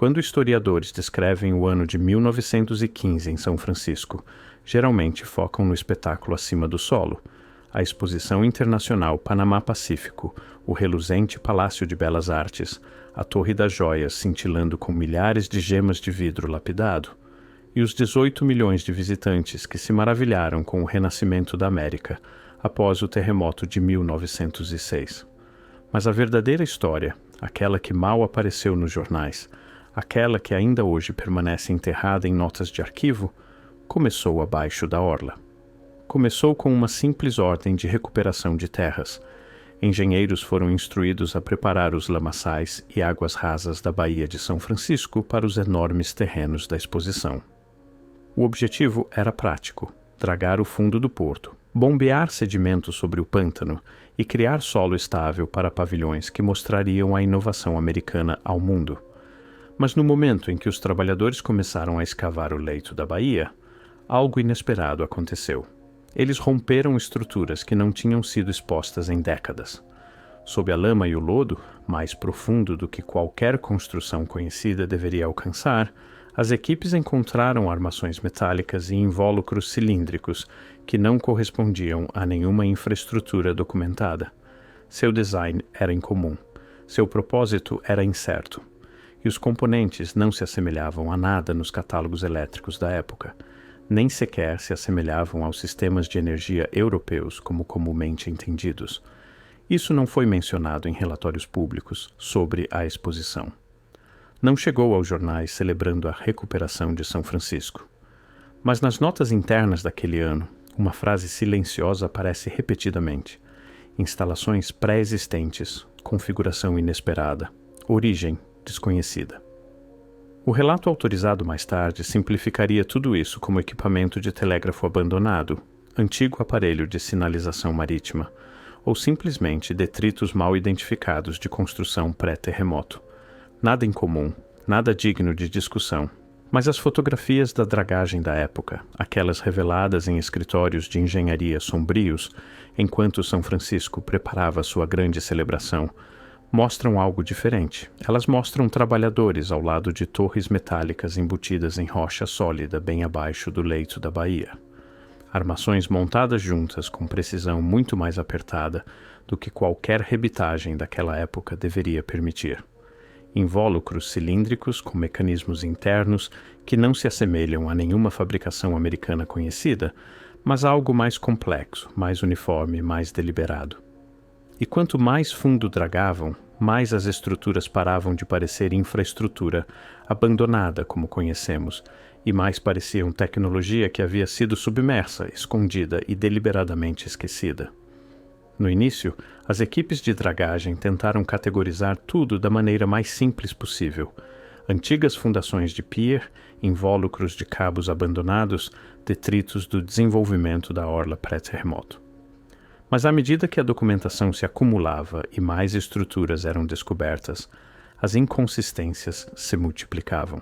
Quando historiadores descrevem o ano de 1915 em São Francisco, geralmente focam no espetáculo acima do solo, a Exposição Internacional Panamá-Pacífico, o reluzente Palácio de Belas Artes, a Torre das Joias cintilando com milhares de gemas de vidro lapidado, e os 18 milhões de visitantes que se maravilharam com o renascimento da América após o terremoto de 1906. Mas a verdadeira história, aquela que mal apareceu nos jornais, aquela que ainda hoje permanece enterrada em notas de arquivo, começou abaixo da orla. Começou com uma simples ordem de recuperação de terras. Engenheiros foram instruídos a preparar os lamaçais e águas rasas da Baía de São Francisco para os enormes terrenos da exposição. O objetivo era prático: dragar o fundo do porto, bombear sedimento sobre o pântano e criar solo estável para pavilhões que mostrariam a inovação americana ao mundo. Mas no momento em que os trabalhadores começaram a escavar o leito da baía, algo inesperado aconteceu. Eles romperam estruturas que não tinham sido expostas em décadas. Sob a lama e o lodo, mais profundo do que qualquer construção conhecida deveria alcançar, as equipes encontraram armações metálicas e invólucros cilíndricos que não correspondiam a nenhuma infraestrutura documentada. Seu design era incomum. Seu propósito era incerto. E os componentes não se assemelhavam a nada nos catálogos elétricos da época. Nem sequer se assemelhavam aos sistemas de energia europeus como comumente entendidos. Isso não foi mencionado em relatórios públicos sobre a exposição. Não chegou aos jornais celebrando a recuperação de São Francisco. Mas nas notas internas daquele ano, uma frase silenciosa aparece repetidamente: instalações pré-existentes, configuração inesperada, origem desconhecida. O relato autorizado mais tarde simplificaria tudo isso como equipamento de telégrafo abandonado, antigo aparelho de sinalização marítima, ou simplesmente detritos mal identificados de construção pré-terremoto. Nada incomum, nada digno de discussão, mas as fotografias da dragagem da época, aquelas reveladas em escritórios de engenharia sombrios, enquanto São Francisco preparava sua grande celebração, mostram algo diferente. Elas mostram trabalhadores ao lado de torres metálicas embutidas em rocha sólida bem abaixo do leito da baía. Armações montadas juntas com precisão muito mais apertada do que qualquer rebitagem daquela época deveria permitir. Invólucros cilíndricos com mecanismos internos que não se assemelham a nenhuma fabricação americana conhecida, mas a algo mais complexo, mais uniforme, mais deliberado. E quanto mais fundo dragavam, mais as estruturas paravam de parecer infraestrutura abandonada como conhecemos, e mais pareciam tecnologia que havia sido submersa, escondida e deliberadamente esquecida. No início, as equipes de dragagem tentaram categorizar tudo da maneira mais simples possível. Antigas fundações de pier, invólucros de cabos abandonados, detritos do desenvolvimento da orla pré-terremoto. Mas à medida que a documentação se acumulava e mais estruturas eram descobertas, as inconsistências se multiplicavam.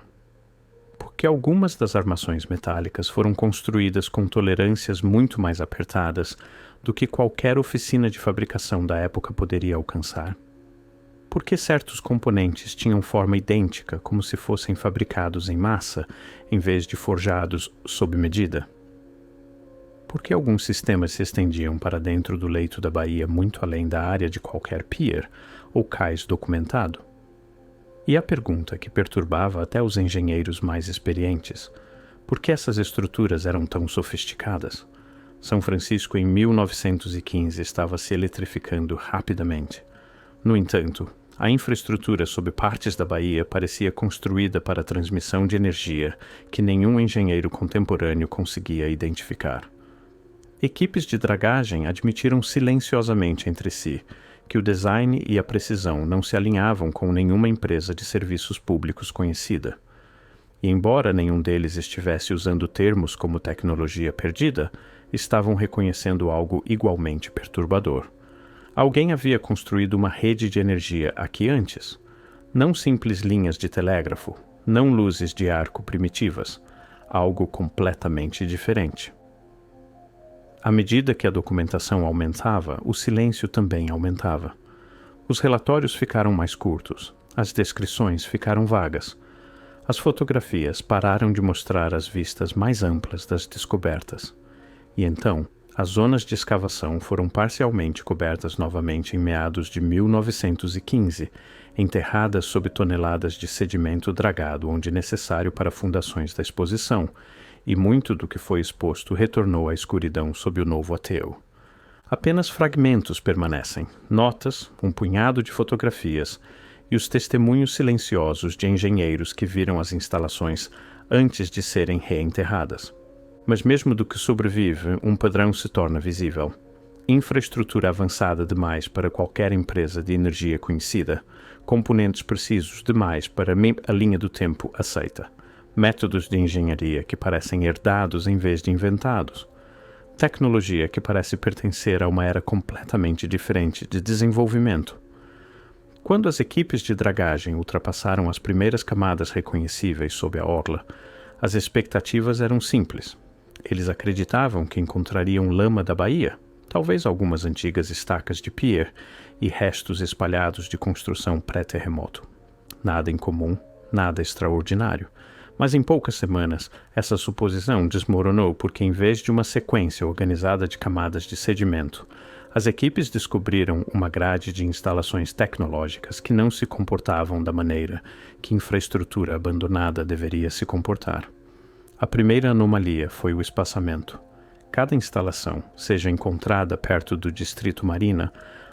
Porque algumas das armações metálicas foram construídas com tolerâncias muito mais apertadas do que qualquer oficina de fabricação da época poderia alcançar? Por que certos componentes tinham forma idêntica, como se fossem fabricados em massa, em vez de forjados sob medida? Por que alguns sistemas se estendiam para dentro do leito da baía muito além da área de qualquer pier ou cais documentado? E a pergunta que perturbava até os engenheiros mais experientes: por que essas estruturas eram tão sofisticadas? São Francisco em 1915 estava se eletrificando rapidamente. No entanto, a infraestrutura sob partes da baía parecia construída para a transmissão de energia que nenhum engenheiro contemporâneo conseguia identificar. Equipes de dragagem admitiram silenciosamente entre si que o design e a precisão não se alinhavam com nenhuma empresa de serviços públicos conhecida. E embora nenhum deles estivesse usando termos como tecnologia perdida, estavam reconhecendo algo igualmente perturbador. Alguém havia construído uma rede de energia aqui antes. Não simples linhas de telégrafo, não luzes de arco primitivas, algo completamente diferente. À medida que a documentação aumentava, o silêncio também aumentava. Os relatórios ficaram mais curtos, as descrições ficaram vagas. As fotografias pararam de mostrar as vistas mais amplas das descobertas. E então, as zonas de escavação foram parcialmente cobertas novamente em meados de 1915, enterradas sob toneladas de sedimento dragado onde necessário para fundações da exposição, e muito do que foi exposto retornou à escuridão sob o novo ateu. Apenas fragmentos permanecem, notas, um punhado de fotografias e os testemunhos silenciosos de engenheiros que viram as instalações antes de serem reenterradas. Mas mesmo do que sobrevive, um padrão se torna visível. Infraestrutura avançada demais para qualquer empresa de energia conhecida, componentes precisos demais para a linha do tempo aceita, métodos de engenharia que parecem herdados em vez de inventados, tecnologia que parece pertencer a uma era completamente diferente de desenvolvimento. Quando as equipes de dragagem ultrapassaram as primeiras camadas reconhecíveis sob a orla, as expectativas eram simples. Eles acreditavam que encontrariam lama da Baía, talvez algumas antigas estacas de pier e restos espalhados de construção pré-terremoto. Nada incomum, nada extraordinário. Mas em poucas semanas, essa suposição desmoronou porque, em vez de uma sequência organizada de camadas de sedimento, as equipes descobriram uma grade de instalações tecnológicas que não se comportavam da maneira que infraestrutura abandonada deveria se comportar. A primeira anomalia foi o espaçamento. Cada instalação, seja encontrada perto do distrito Marina,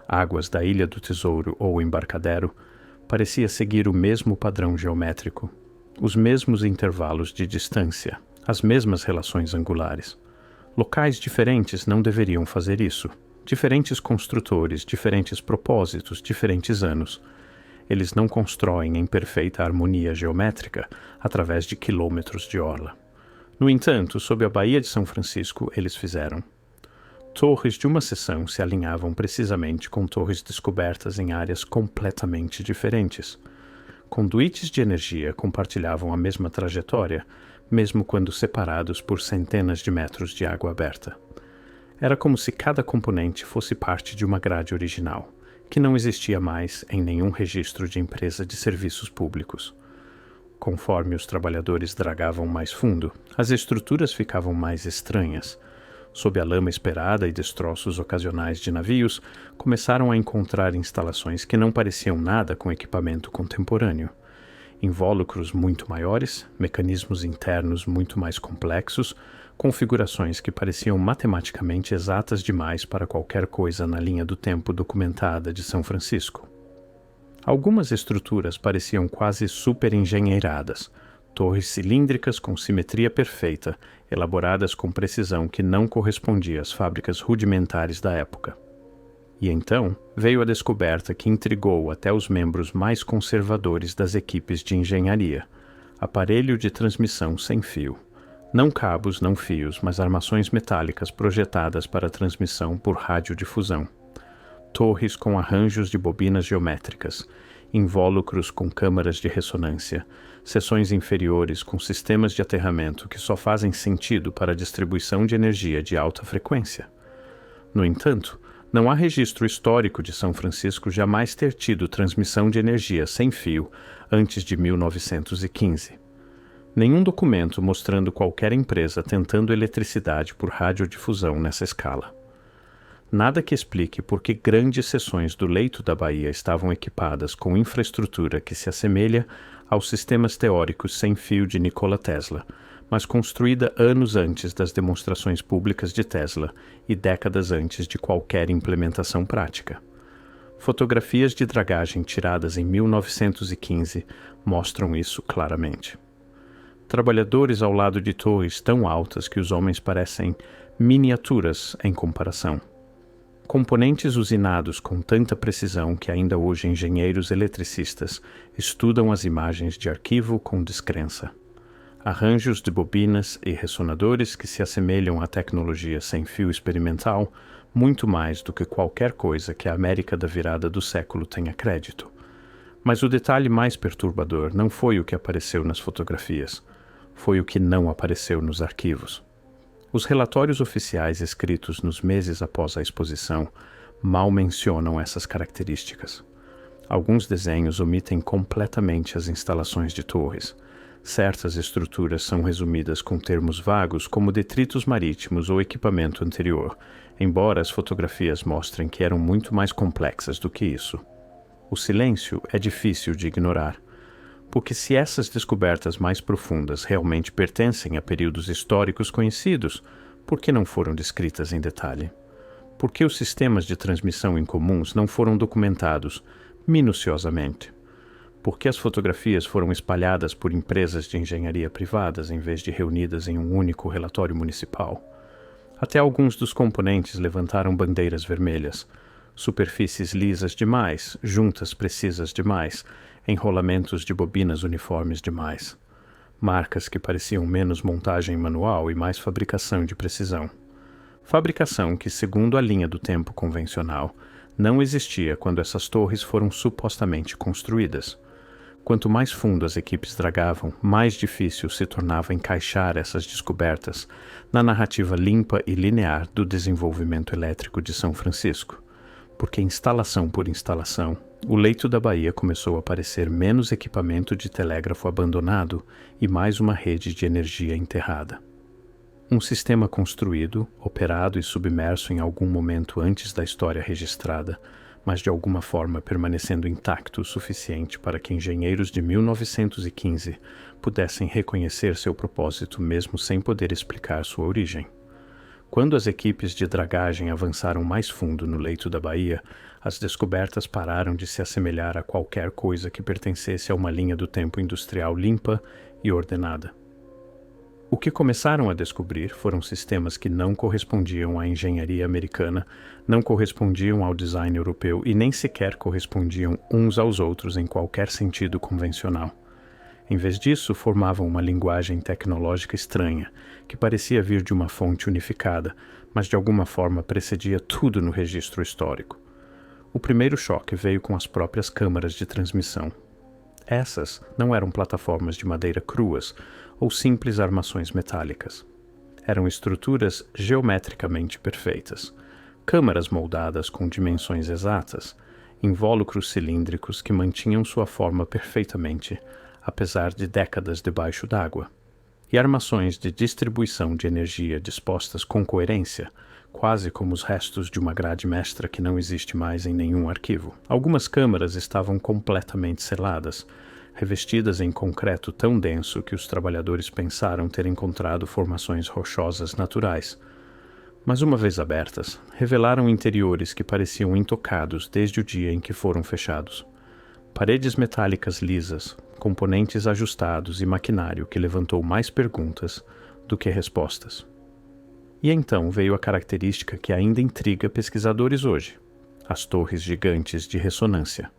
águas da Ilha do Tesouro ou Embarcadero, parecia seguir o mesmo padrão geométrico, os mesmos intervalos de distância, as mesmas relações angulares. Locais diferentes não deveriam fazer isso. Diferentes construtores, diferentes propósitos, diferentes anos. Eles não constroem em perfeita harmonia geométrica através de quilômetros de orla. No entanto, sob a Baía de São Francisco, eles fizeram. Torres de uma seção se alinhavam precisamente com torres descobertas em áreas completamente diferentes. Conduítes de energia compartilhavam a mesma trajetória, mesmo quando separados por centenas de metros de água aberta. Era como se cada componente fosse parte de uma grade original, que não existia mais em nenhum registro de empresa de serviços públicos. Conforme os trabalhadores dragavam mais fundo, as estruturas ficavam mais estranhas. Sob a lama esperada e destroços ocasionais de navios, começaram a encontrar instalações que não pareciam nada com equipamento contemporâneo. Invólucros muito maiores, mecanismos internos muito mais complexos, configurações que pareciam matematicamente exatas demais para qualquer coisa na linha do tempo documentada de São Francisco. Algumas estruturas pareciam quase superengenheiradas, torres cilíndricas com simetria perfeita, elaboradas com precisão que não correspondia às fábricas rudimentares da época. E então veio a descoberta que intrigou até os membros mais conservadores das equipes de engenharia: aparelho de transmissão sem fio. Não cabos, não fios, mas armações metálicas projetadas para transmissão por radiodifusão. Torres com arranjos de bobinas geométricas, invólucros com câmaras de ressonância, seções inferiores com sistemas de aterramento que só fazem sentido para a distribuição de energia de alta frequência. No entanto, não há registro histórico de São Francisco jamais ter tido transmissão de energia sem fio antes de 1915. Nenhum documento mostrando qualquer empresa tentando eletricidade por radiodifusão nessa escala. Nada que explique por que grandes seções do leito da Baía estavam equipadas com infraestrutura que se assemelha aos sistemas teóricos sem fio de Nikola Tesla, mas construída anos antes das demonstrações públicas de Tesla e décadas antes de qualquer implementação prática. Fotografias de dragagem tiradas em 1915 mostram isso claramente. Trabalhadores ao lado de torres tão altas que os homens parecem miniaturas em comparação. Componentes usinados com tanta precisão que ainda hoje engenheiros eletricistas estudam as imagens de arquivo com descrença. Arranjos de bobinas e ressonadores que se assemelham à tecnologia sem fio experimental muito mais do que qualquer coisa que a América da virada do século tenha crédito. Mas o detalhe mais perturbador não foi o que apareceu nas fotografias, foi o que não apareceu nos arquivos. Os relatórios oficiais escritos nos meses após a exposição mal mencionam essas características. Alguns desenhos omitem completamente as instalações de torres. Certas estruturas são resumidas com termos vagos como detritos marítimos ou equipamento anterior, embora as fotografias mostrem que eram muito mais complexas do que isso. O silêncio é difícil de ignorar, porque se essas descobertas mais profundas realmente pertencem a períodos históricos conhecidos, por que não foram descritas em detalhe? Por que os sistemas de transmissão incomuns não foram documentados minuciosamente? Por que as fotografias foram espalhadas por empresas de engenharia privadas em vez de reunidas em um único relatório municipal? Até alguns dos componentes levantaram bandeiras vermelhas. Superfícies lisas demais, juntas precisas demais, enrolamentos de bobinas uniformes demais. Marcas que pareciam menos montagem manual e mais fabricação de precisão. Fabricação que, segundo a linha do tempo convencional, não existia quando essas torres foram supostamente construídas. Quanto mais fundo as equipes dragavam, mais difícil se tornava encaixar essas descobertas na narrativa limpa e linear do desenvolvimento elétrico de São Francisco. Porque instalação por instalação, o leito da Bahia começou a parecer menos equipamento de telégrafo abandonado e mais uma rede de energia enterrada. Um sistema construído, operado e submerso em algum momento antes da história registrada, mas de alguma forma permanecendo intacto o suficiente para que engenheiros de 1915 pudessem reconhecer seu propósito mesmo sem poder explicar sua origem. Quando as equipes de dragagem avançaram mais fundo no leito da Bahia, as descobertas pararam de se assemelhar a qualquer coisa que pertencesse a uma linha do tempo industrial limpa e ordenada. O que começaram a descobrir foram sistemas que não correspondiam à engenharia americana, não correspondiam ao design europeu e nem sequer correspondiam uns aos outros em qualquer sentido convencional. Em vez disso, formavam uma linguagem tecnológica estranha, que parecia vir de uma fonte unificada, mas de alguma forma precedia tudo no registro histórico. O primeiro choque veio com as próprias câmaras de transmissão. Essas não eram plataformas de madeira cruas ou simples armações metálicas. Eram estruturas geometricamente perfeitas, câmaras moldadas com dimensões exatas, invólucros cilíndricos que mantinham sua forma perfeitamente, apesar de décadas debaixo d'água, e armações de distribuição de energia dispostas com coerência, quase como os restos de uma grade mestra que não existe mais em nenhum arquivo. Algumas câmaras estavam completamente seladas, revestidas em concreto tão denso que os trabalhadores pensaram ter encontrado formações rochosas naturais. Mas uma vez abertas, revelaram interiores que pareciam intocados desde o dia em que foram fechados. Paredes metálicas lisas, componentes ajustados e maquinário que levantou mais perguntas do que respostas. E então veio a característica que ainda intriga pesquisadores hoje: as torres gigantes de ressonância.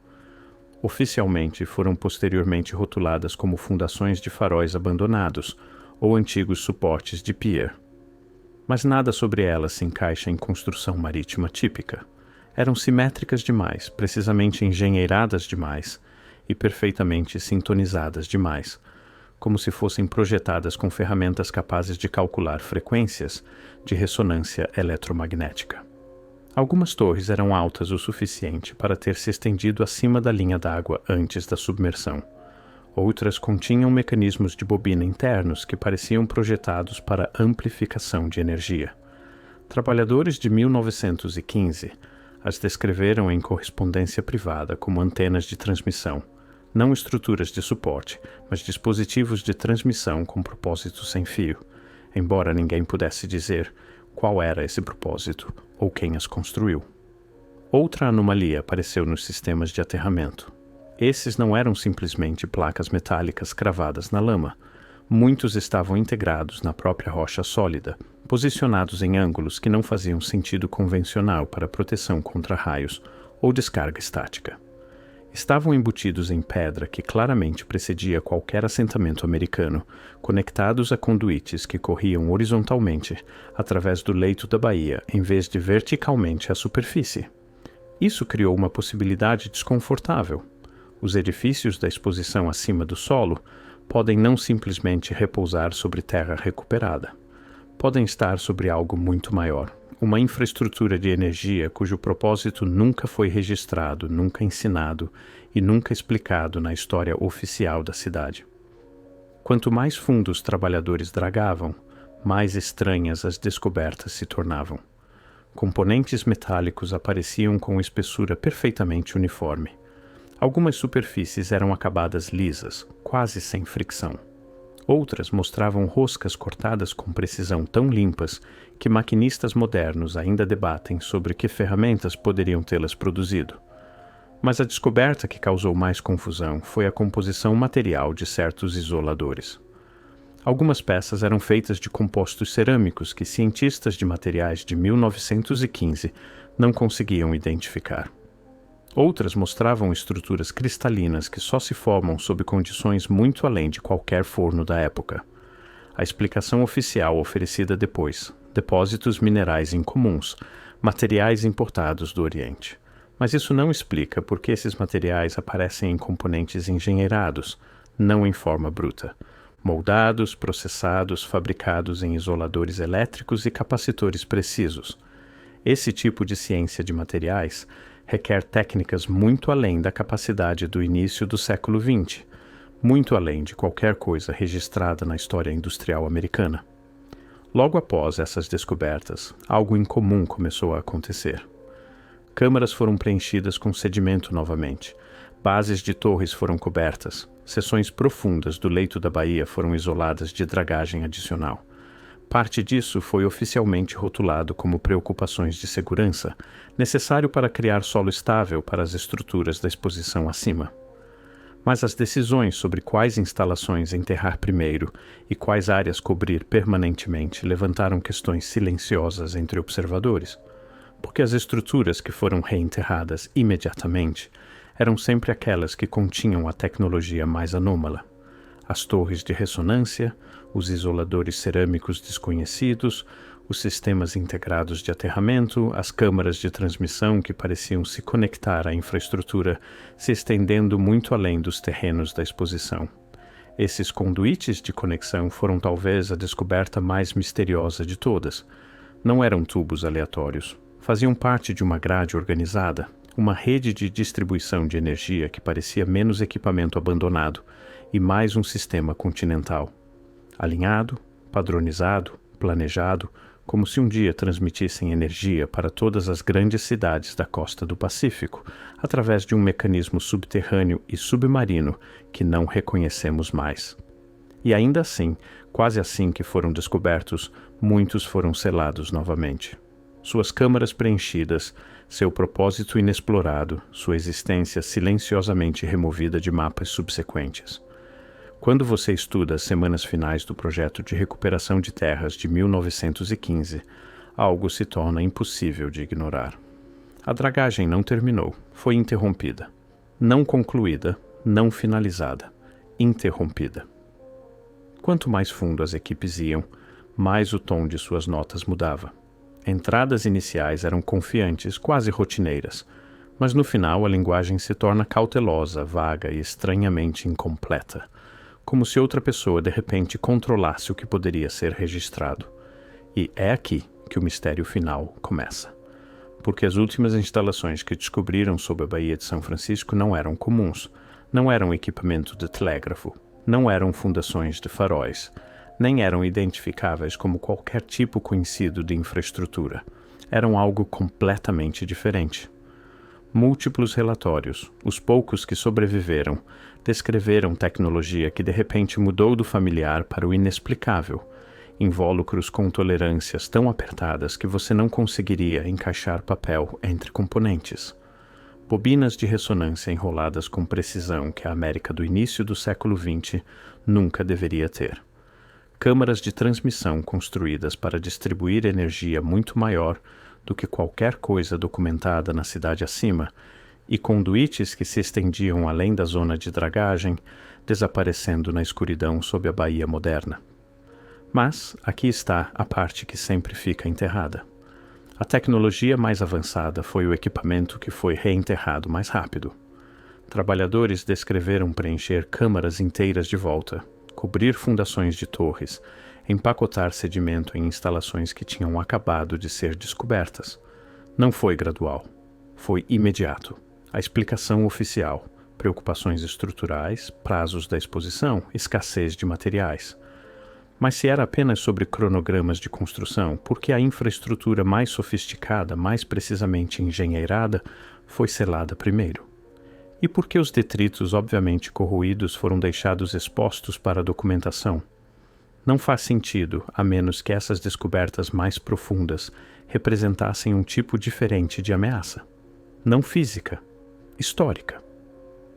Oficialmente foram posteriormente rotuladas como fundações de faróis abandonados ou antigos suportes de pier. Mas nada sobre elas se encaixa em construção marítima típica. Eram simétricas demais, precisamente engenheiradas demais e perfeitamente sintonizadas demais, como se fossem projetadas com ferramentas capazes de calcular frequências de ressonância eletromagnética. Algumas torres eram altas o suficiente para ter se estendido acima da linha d'água antes da submersão. Outras continham mecanismos de bobina internos que pareciam projetados para amplificação de energia. Trabalhadores de 1915 as descreveram em correspondência privada como antenas de transmissão, não estruturas de suporte, mas dispositivos de transmissão com propósito sem fio, embora ninguém pudesse dizer qual era esse propósito ou quem as construiu. Outra anomalia apareceu nos sistemas de aterramento. Esses não eram simplesmente placas metálicas cravadas na lama. Muitos estavam integrados na própria rocha sólida, posicionados em ângulos que não faziam sentido convencional para proteção contra raios ou descarga estática. Estavam embutidos em pedra que claramente precedia qualquer assentamento americano, conectados a conduítes que corriam horizontalmente através do leito da baía em vez de verticalmente à superfície. Isso criou uma possibilidade desconfortável. Os edifícios da exposição acima do solo podem não simplesmente repousar sobre terra recuperada. Podem estar sobre algo muito maior, uma infraestrutura de energia cujo propósito nunca foi registrado, nunca ensinado e nunca explicado na história oficial da cidade. Quanto mais fundo os trabalhadores dragavam, mais estranhas as descobertas se tornavam. Componentes metálicos apareciam com espessura perfeitamente uniforme. Algumas superfícies eram acabadas lisas, quase sem fricção. Outras mostravam roscas cortadas com precisão tão limpas que maquinistas modernos ainda debatem sobre que ferramentas poderiam tê-las produzido. Mas a descoberta que causou mais confusão foi a composição material de certos isoladores. Algumas peças eram feitas de compostos cerâmicos que cientistas de materiais de 1915 não conseguiam identificar. Outras mostravam estruturas cristalinas que só se formam sob condições muito além de qualquer forno da época. A explicação oficial oferecida depois: depósitos minerais incomuns, materiais importados do Oriente. Mas isso não explica por que esses materiais aparecem em componentes engenheirados, não em forma bruta. Moldados, processados, fabricados em isoladores elétricos e capacitores precisos. Esse tipo de ciência de materiais requer técnicas muito além da capacidade do início do século XX, muito além de qualquer coisa registrada na história industrial americana. Logo após essas descobertas, algo incomum começou a acontecer. Câmaras foram preenchidas com sedimento novamente, bases de torres foram cobertas, seções profundas do leito da baía foram isoladas de dragagem adicional. Parte disso foi oficialmente rotulado como preocupações de segurança, necessário para criar solo estável para as estruturas da exposição acima. Mas as decisões sobre quais instalações enterrar primeiro e quais áreas cobrir permanentemente levantaram questões silenciosas entre observadores, porque as estruturas que foram reenterradas imediatamente eram sempre aquelas que continham a tecnologia mais anômala. As torres de ressonância, os isoladores cerâmicos desconhecidos, os sistemas integrados de aterramento, as câmaras de transmissão que pareciam se conectar à infraestrutura, se estendendo muito além dos terrenos da exposição. Esses conduítes de conexão foram talvez a descoberta mais misteriosa de todas. Não eram tubos aleatórios. Faziam parte de uma grade organizada, uma rede de distribuição de energia que parecia menos equipamento abandonado e mais um sistema continental. Alinhado, padronizado, planejado, como se um dia transmitissem energia para todas as grandes cidades da costa do Pacífico, através de um mecanismo subterrâneo e submarino que não reconhecemos mais. E ainda assim, quase assim que foram descobertos, muitos foram selados novamente. Suas câmaras preenchidas, seu propósito inexplorado, sua existência silenciosamente removida de mapas subsequentes. Quando você estuda as semanas finais do projeto de recuperação de terras de 1915, algo se torna impossível de ignorar. A dragagem não terminou, foi interrompida. Não concluída, não finalizada, interrompida. Quanto mais fundo as equipes iam, mais o tom de suas notas mudava. Entradas iniciais eram confiantes, quase rotineiras, mas no final a linguagem se torna cautelosa, vaga e estranhamente incompleta, como se outra pessoa de repente controlasse o que poderia ser registrado. E é aqui que o mistério final começa. Porque as últimas instalações que descobriram sobre a Baía de São Francisco não eram comuns, não eram equipamento de telégrafo, não eram fundações de faróis, nem eram identificáveis como qualquer tipo conhecido de infraestrutura. Eram algo completamente diferente. Múltiplos relatórios, os poucos que sobreviveram, descreveram tecnologia que de repente mudou do familiar para o inexplicável, invólucros com tolerâncias tão apertadas que você não conseguiria encaixar papel entre componentes. Bobinas de ressonância enroladas com precisão que a América do início do século XX nunca deveria ter. Câmaras de transmissão construídas para distribuir energia muito maior do que qualquer coisa documentada na cidade acima, e conduítes que se estendiam além da zona de dragagem, desaparecendo na escuridão sob a baía moderna. Mas aqui está a parte que sempre fica enterrada. A tecnologia mais avançada foi o equipamento que foi reenterrado mais rápido. Trabalhadores descreveram preencher câmaras inteiras de volta, cobrir fundações de torres, empacotar sedimento em instalações que tinham acabado de ser descobertas. Não foi gradual. Foi imediato. A explicação oficial, preocupações estruturais, prazos da exposição, escassez de materiais. Mas se era apenas sobre cronogramas de construção, por que a infraestrutura mais sofisticada, mais precisamente engenheirada, foi selada primeiro? E por que os detritos obviamente corroídos foram deixados expostos para a documentação? Não faz sentido, a menos que essas descobertas mais profundas representassem um tipo diferente de ameaça. Não física, histórica.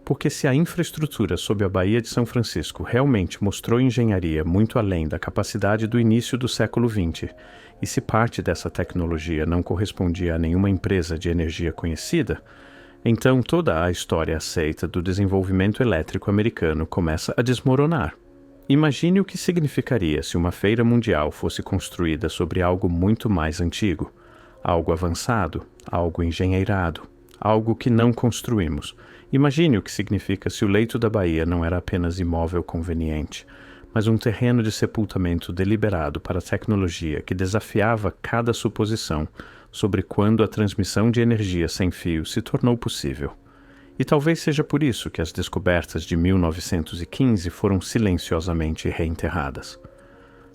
Porque se a infraestrutura sob a Baía de São Francisco realmente mostrou engenharia muito além da capacidade do início do século XX, e se parte dessa tecnologia não correspondia a nenhuma empresa de energia conhecida, então toda a história aceita do desenvolvimento elétrico americano começa a desmoronar. Imagine o que significaria se uma feira mundial fosse construída sobre algo muito mais antigo, algo avançado, algo engenheirado, algo que não construímos. Imagine o que significa se o leito da Baía não era apenas imóvel conveniente, mas um terreno de sepultamento deliberado para a tecnologia que desafiava cada suposição sobre quando a transmissão de energia sem fio se tornou possível. E talvez seja por isso que as descobertas de 1915 foram silenciosamente reenterradas.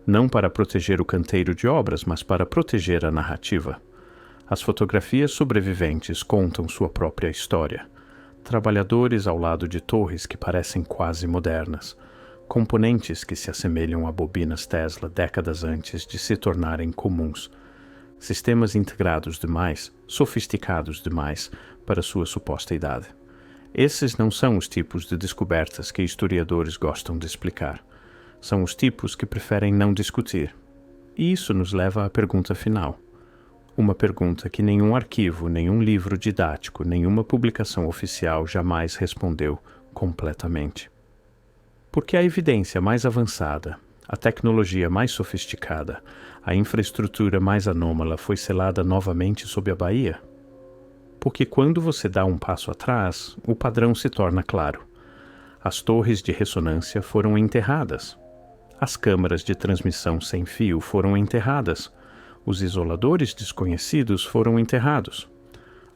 Não para proteger o canteiro de obras, mas para proteger a narrativa. As fotografias sobreviventes contam sua própria história. Trabalhadores ao lado de torres que parecem quase modernas, componentes que se assemelham a bobinas Tesla décadas antes de se tornarem comuns, sistemas integrados demais, sofisticados demais para sua suposta idade. Esses não são os tipos de descobertas que historiadores gostam de explicar. São os tipos que preferem não discutir. E isso nos leva à pergunta final. Uma pergunta que nenhum arquivo, nenhum livro didático, nenhuma publicação oficial jamais respondeu completamente. Por que a evidência mais avançada, a tecnologia mais sofisticada, a infraestrutura mais anômala foi selada novamente sob a Baía? Porque quando você dá um passo atrás, o padrão se torna claro. As torres de ressonância foram enterradas. As câmaras de transmissão sem fio foram enterradas. Os isoladores desconhecidos foram enterrados.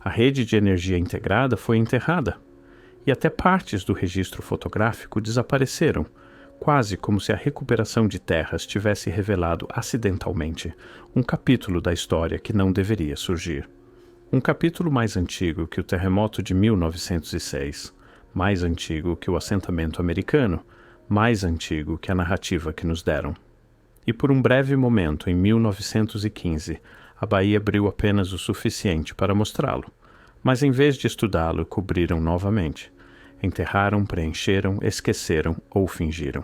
A rede de energia integrada foi enterrada. E até partes do registro fotográfico desapareceram, quase como se a recuperação de terras tivesse revelado acidentalmente um capítulo da história que não deveria surgir. Um capítulo mais antigo que o terremoto de 1906, mais antigo que o assentamento americano, mais antigo que a narrativa que nos deram. E por um breve momento, em 1915, a Baía abriu apenas o suficiente para mostrá-lo, mas em vez de estudá-lo, cobriram novamente. Enterraram, preencheram, esqueceram ou fingiram.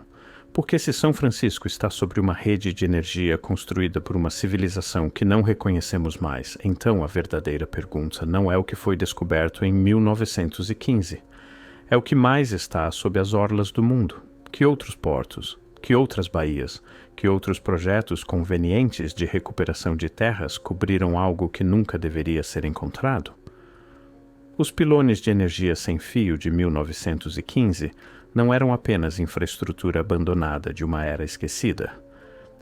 Porque se São Francisco está sobre uma rede de energia construída por uma civilização que não reconhecemos mais, então a verdadeira pergunta não é o que foi descoberto em 1915. É o que mais está sob as orlas do mundo. Que outros portos, que outras baías, que outros projetos convenientes de recuperação de terras cobriram algo que nunca deveria ser encontrado? Os pilones de energia sem fio de 1915 não eram apenas infraestrutura abandonada de uma era esquecida.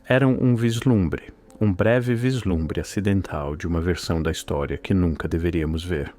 Eram um vislumbre, um breve vislumbre acidental de uma versão da história que nunca deveríamos ver.